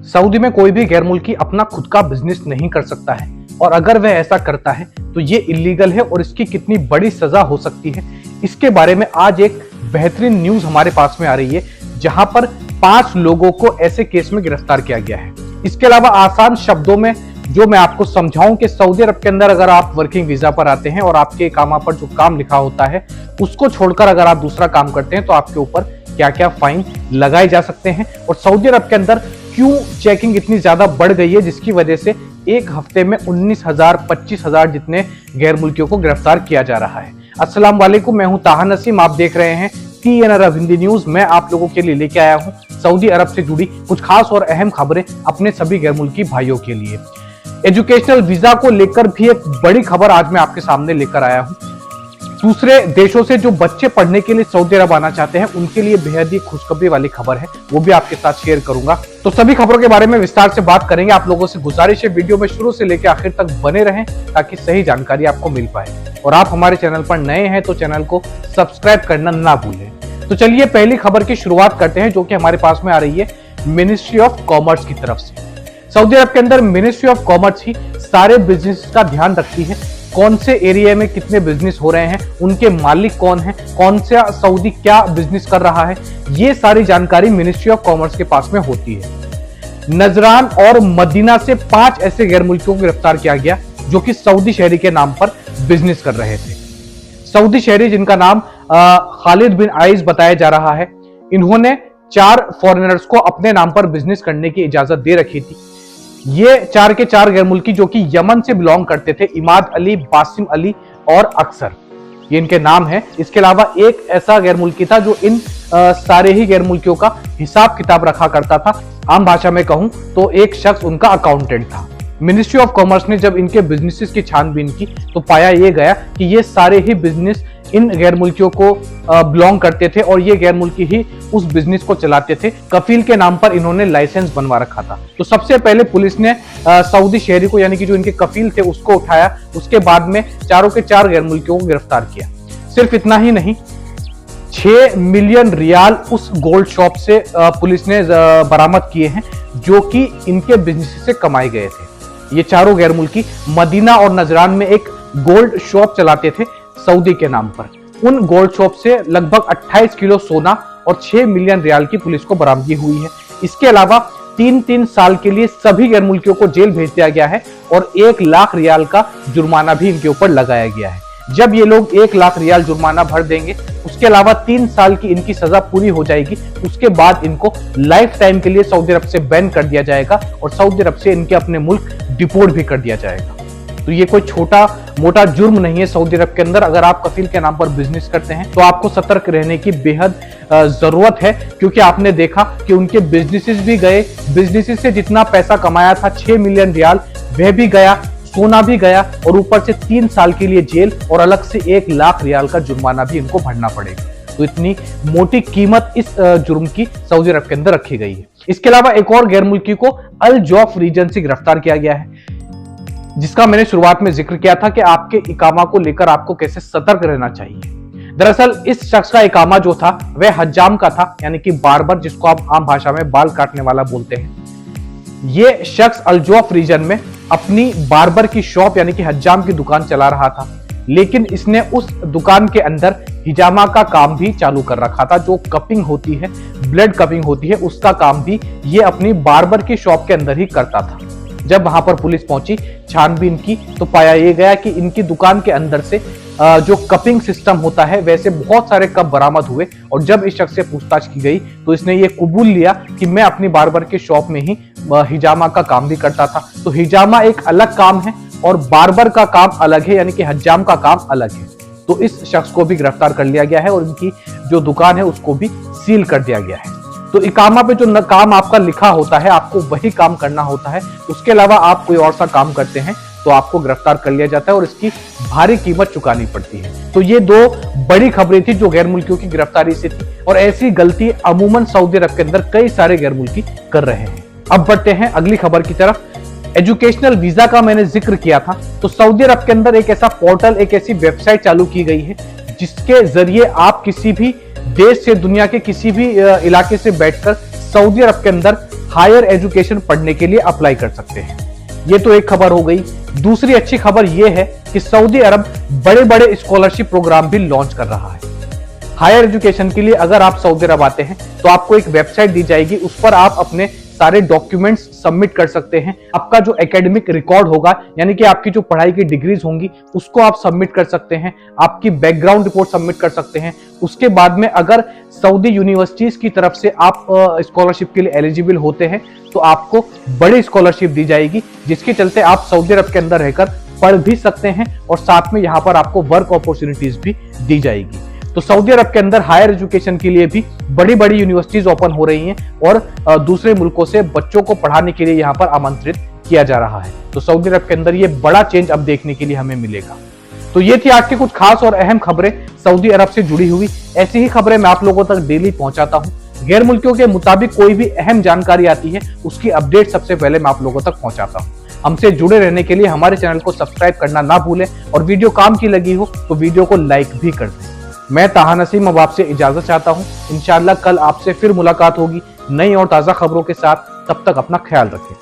Saudi में कोई भी गैर मुल्की अपना खुद का बिजनेस नहीं कर सकता है, और अगर वह ऐसा करता है तो ये इलीगल है और इसकी कितनी बड़ी सजा हो सकती है, इसके बारे में आज एक बेहतरीन न्यूज हमारे पास में आ रही है, जहां पर 5 लोगों को ऐसे केस में गिरफ्तार किया गया है। इसके अलावा आसान शब्दों में जो मैं आपको समझाऊं कि सऊदी अरब के अंदर अगर आप वर्किंग वीजा पर आते हैं और आपके इकामा पर जो काम लिखा होता है उसको छोड़कर अगर आप दूसरा काम करते हैं तो आपके ऊपर क्या क्या फाइन लगाए जा सकते हैं, और सऊदी अरब के अंदर क्यों चेकिंग इतनी ज्यादा बढ़ गई है जिसकी वजह से एक हफ्ते में 19,000 25,000 जितने गैर मुल्कियों को गिरफ्तार किया जा रहा है। अस्सलाम वालेकुम, मैं हूं ताहा नसीम, आप देख रहे हैं TN अरब हिंदी न्यूज। मैं आप लोगों के लिए लेके आया हूं सऊदी अरब से जुड़ी कुछ खास और अहम खबरें अपने सभी गैर मुल्की भाइयों के लिए। एजुकेशनल वीजा को लेकर भी एक बड़ी खबर आज मैं आपके सामने लेकर आया हूं। दूसरे देशों से जो बच्चे पढ़ने के लिए सऊदी अरब आना चाहते हैं उनके लिए बेहद ही खुशखबरी वाली खबर है, वो भी आपके साथ शेयर करूंगा। तो सभी खबरों के बारे में विस्तार से बात करेंगे। आप लोगों से गुजारिश है वीडियो में शुरू से लेकर आखिर तक बने रहें ताकि सही जानकारी आपको मिल पाए, और आप हमारे चैनल पर नए हैं तो चैनल को सब्सक्राइब करना ना भूलें। तो चलिए पहली खबर की शुरुआत करते हैं, जो कि हमारे पास में आ रही है मिनिस्ट्री ऑफ कॉमर्स की तरफ से। सऊदी अरब के अंदर मिनिस्ट्री ऑफ कॉमर्स ही सारे बिजनेस का ध्यान रखती है, कौन से एरिया में कितने बिजनेस हो रहे हैं, उनके मालिक कौन है, कौन सा सऊदी क्या बिजनेस कर रहा है, ये सारी जानकारी मिनिस्ट्री ऑफ कॉमर्स के पास में होती है। नजरान और मदीना से 5 ऐसे गैर मुल्कियों को गिरफ्तार किया गया जो कि सऊदी शहरी के नाम पर बिजनेस कर रहे थे। सऊदी शहरी जिनका नाम खालिद बिन आइज बताया जा रहा है, इन्होंने 4 फॉरेनर्स को अपने नाम पर बिजनेस करने की इजाजत दे रखी थी। ये 4 के 4 गैर मुल्की जो कि यमन से बिलोंग करते थे, इमाद अली, बासिम अली और अक्सर, ये इनके नाम है। इसके अलावा एक ऐसा गैर मुल्की था जो इन सारे ही गैर मुल्कियों का हिसाब किताब रखा करता था। आम भाषा में कहूं तो एक शख्स उनका अकाउंटेंट था। मिनिस्ट्री ऑफ कॉमर्स ने जब इनके बिजनेसेस की छानबीन की तो पाया ये गया कि ये सारे ही बिजनेस इन गैर मुल्कियों को बिलोंग करते थे और ये गैर मुल्की ही उस बिजनेस को चलाते थे। कफील के नाम पर इन्होंने लाइसेंस बनवा रखा था। तो सबसे पहले पुलिस ने सऊदी शहरी को, यानी कि जो इनके कफील थे, उसको उठाया। उसके बाद में 4 के 4 गैर मुल्कियों को गिरफ्तार किया। सिर्फ इतना ही नहीं, 6 मिलियन रियाल उस गोल्ड शॉप से पुलिस ने बरामद किए हैं जो कि इनके बिजनेस से कमाए गए थे। ये चारों गैर मुल्की मदीना और नजरान में एक गोल्ड शॉप चलाते थे सऊदी के नाम पर। उन गोल्ड शॉप से लगभग 28 किलो सोना और 6 मिलियन रियाल की पुलिस को बरामदगी हुई है। इसके अलावा 3-3 साल के लिए सभी गैर मुल्कियों को जेल भेज दिया गया है और 1 लाख रियाल का जुर्माना भी इनके ऊपर लगाया गया है। जब ये लोग 1 लाख रियाल जुर्माना भर देंगे, उसके अलावा 3 साल की इनकी सजा पूरी हो जाएगी। उसके बाद इनको लाइफ टाइम के लिए सऊदी अरब से बैन कर दिया जाएगा और सऊदी अरब से इनके अपने मुल्क डिपोर्ट भी कर दिया जाएगा। तो ये कोई छोटा मोटा जुर्म नहीं है सऊदी अरब के अंदर। अगर आप कफील के नाम पर बिजनेस करते हैं तो आपको सतर्क रहने की बेहद जरूरत है, क्योंकि आपने देखा कि उनके बिजनेसेस भी गए। बिजनेसेस से जितना पैसा कमाया था 6 मिलियन रियाल, वह भी गया, सोना भी गया, और ऊपर से 3 साल के लिए जेल और अलग से 1 लाख रियाल का जुर्माना भी इनको भरना पड़ेगा। तो इतनी मोटी कीमत इस जुर्म की सऊदी अरब के अंदर रखी गई है। इसके अलावा एक और गैर मुल्की को अल जौफ रीजन से गिरफ्तार किया गया है, जिसका मैंने शुरुआत में जिक्र किया था कि आपके इकामा को लेकर आपको कैसे सतर्क रहना चाहिए। दरअसल इस शख्स का इकामा जो था वह हज्जाम का था, यानी कि बार्बर, जिसको आप आम भाषा में बाल काटने वाला बोलते हैं। ये शख्स अल जौफ रीजन में अपनी बार्बर की शॉप यानी कि हज्जाम की दुकान चला रहा था, लेकिन इसने उस दुकान के अंदर हिजामा का काम भी चालू कर रखा था। जो कपिंग होती है, ब्लेड कपिंग होती है, उसका काम भी ये अपनी बार्बर की शॉप के अंदर ही करता था। जब वहां पर पुलिस पहुंची, छानबीन की, तो पाया यह गया कि इनकी दुकान के अंदर से जो कपिंग सिस्टम होता है वैसे बहुत सारे कप बरामद हुए। और जब इस शख्स से पूछताछ की गई तो इसने ये कबूल लिया कि मैं अपनी बार्बर के शॉप में ही हिजामा का काम भी करता था। तो हिजामा एक अलग काम है और बार्बर का काम अलग है, यानी कि हज्जाम का काम अलग है। तो इस शख्स को भी गिरफ्तार कर लिया गया है और इनकी जो दुकान है उसको भी सील कर दिया गया है। तो इकामा पे जो काम आपका लिखा होता है आपको वही काम करना होता है। उसके अलावा आप कोई और सा काम करते हैं तो आपको गिरफ्तार कर लिया जाता है और इसकी भारी कीमत चुकानी पड़ती है। तो ये 2 बड़ी खबरें थी जो गैर मुल्कियों की गिरफ्तारी से थी, और ऐसी गलती अमूमन सऊदी अरब के अंदर कई सारे गैर मुल्की कर रहे हैं। अब बढ़ते हैं अगली खबर की तरफ। एजुकेशनल वीजा का मैंने जिक्र किया था, तो सऊदी अरब के अंदर एक ऐसा पोर्टल, एक ऐसी वेबसाइट चालू की गई है जिसके जरिए आप किसी भी देश से दुनिया के किसी भी इलाके से बैठकर सऊदी अरब के अंदर हायर एजुकेशन पढ़ने के लिए अप्लाई कर सकते हैं। ये तो एक खबर हो गई। दूसरी अच्छी खबर यह है कि सऊदी अरब बड़े बड़े स्कॉलरशिप प्रोग्राम भी लॉन्च कर रहा है। हायर एजुकेशन के लिए अगर आप सऊदी अरब आते हैं तो आपको एक वेबसाइट दी जाएगी, उस पर आप अपने सारे डॉक्यूमेंट्स सबमिट कर सकते हैं। आपका जो एकेडमिक रिकॉर्ड होगा, यानी कि आपकी जो पढ़ाई की डिग्रीज होंगी, उसको आप सबमिट कर सकते हैं। आपकी बैकग्राउंड रिपोर्ट सबमिट कर सकते हैं। उसके बाद में अगर सऊदी यूनिवर्सिटीज की तरफ से आप स्कॉलरशिप के लिए एलिजिबल होते हैं तो आपको बड़ी स्कॉलरशिप दी जाएगी, जिसके चलते आप सऊदी अरब के अंदर रहकर पढ़ भी सकते हैं और साथ में यहाँ पर आपको वर्क अपॉर्चुनिटीज भी दी जाएगी। तो सऊदी अरब के अंदर हायर एजुकेशन के लिए भी बड़ी बड़ी यूनिवर्सिटीज ओपन हो रही हैं और दूसरे मुल्कों से बच्चों को पढ़ाने के लिए यहाँ पर आमंत्रित किया जा रहा है। तो सऊदी अरब के अंदर ये बड़ा चेंज अब देखने के लिए हमें मिलेगा। तो ये थी आज की कुछ खास और अहम खबरें सऊदी अरब से जुड़ी हुई। ऐसी ही खबरें मैं आप लोगों तक डेली पहुंचाता हूं। गैर मुल्कियों के मुताबिक कोई भी अहम जानकारी आती है, उसकी अपडेट सबसे पहले मैं आप लोगों तक पहुंचाता हूं। हमसे जुड़े रहने के लिए हमारे चैनल को सब्सक्राइब करना ना भूलें और वीडियो काम की लगी हो तो वीडियो को लाइक भी कर दें। मैं ताहा नसीम अब आपसे इजाजत चाहता हूं। इंशाअल्लाह कल आपसे फिर मुलाकात होगी नई और ताजा खबरों के साथ। तब तक अपना ख्याल रखें।